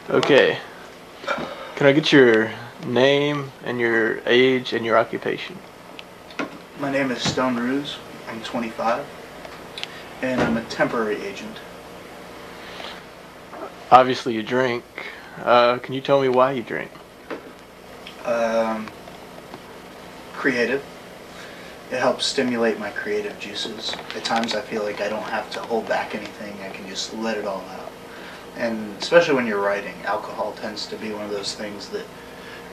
Okay. Can I get your name and your age and your occupation? My name is Stone Ruse. I'm 25, and I'm a temporary agent. Obviously you drink. Can you tell me why you drink? Um, Creative. It helps stimulate my creative juices. At times I feel like I don't have to hold back anything. I can just let it all out. And especially when you're writing, alcohol tends to be one of those things that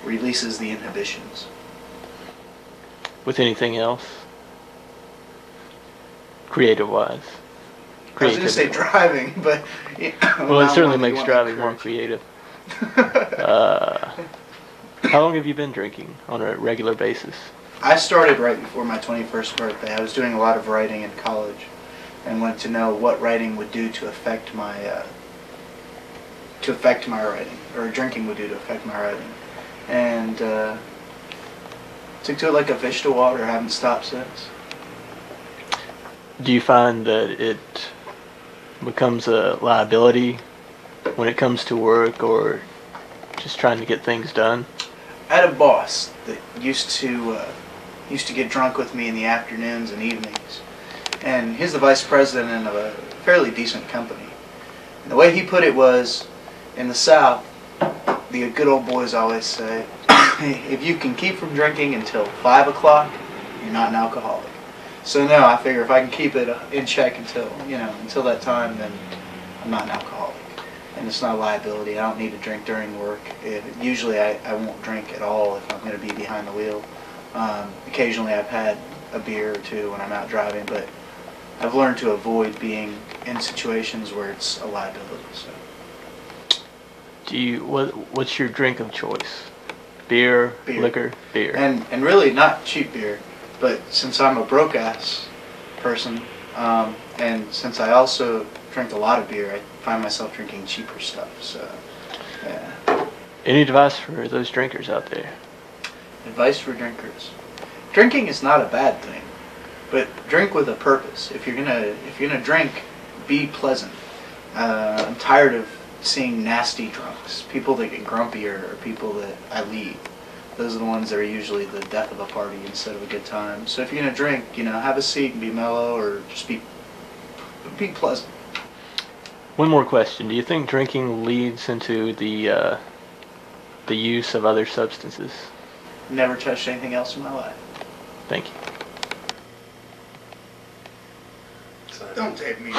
releases the inhibitions. With anything else? Creative-wise? I was going to say driving, but... Well, it certainly makes driving more creative. How long have you been drinking on a regular basis? I started right before my 21st birthday. I was doing a lot of writing in college and wanted to know what writing would do to affect my writing, or drinking would do to affect my writing. And took to it like a fish to water. I haven't stopped since. Do you find that it becomes a liability when it comes to work or just trying to get things done? I had a boss that used to get drunk with me in the afternoons and evenings, and he's the vice president of a fairly decent company. And the way he put it was, in the South, the good old boys always say, if you can keep from drinking until 5 o'clock, you're not an alcoholic. So no, I figure if I can keep it in check until that time, then I'm not an alcoholic. And it's not a liability. I don't need to drink during work. Usually I won't drink at all if I'm going to be behind the wheel. Occasionally I've had a beer or two when I'm out driving, but I've learned to avoid being in situations where it's a liability. So. What's your drink of choice? Beer, liquor, beer. And really not cheap beer, but since I'm a broke ass person, and since I also drink a lot of beer, I find myself drinking cheaper stuff. So, yeah. Any advice for those drinkers out there? Advice for drinkers: drinking is not a bad thing, but drink with a purpose. If you're gonna drink, be pleasant. I'm tired of seeing nasty drunks, people that get grumpy, or people that I leave. Those are the ones that are usually the death of a party instead of a good time. So if you're gonna drink, have a seat and be mellow, or just be pleasant. One more question: do you think drinking leads into the use of other substances? Never touched anything else in my life. Thank you. Don't take me.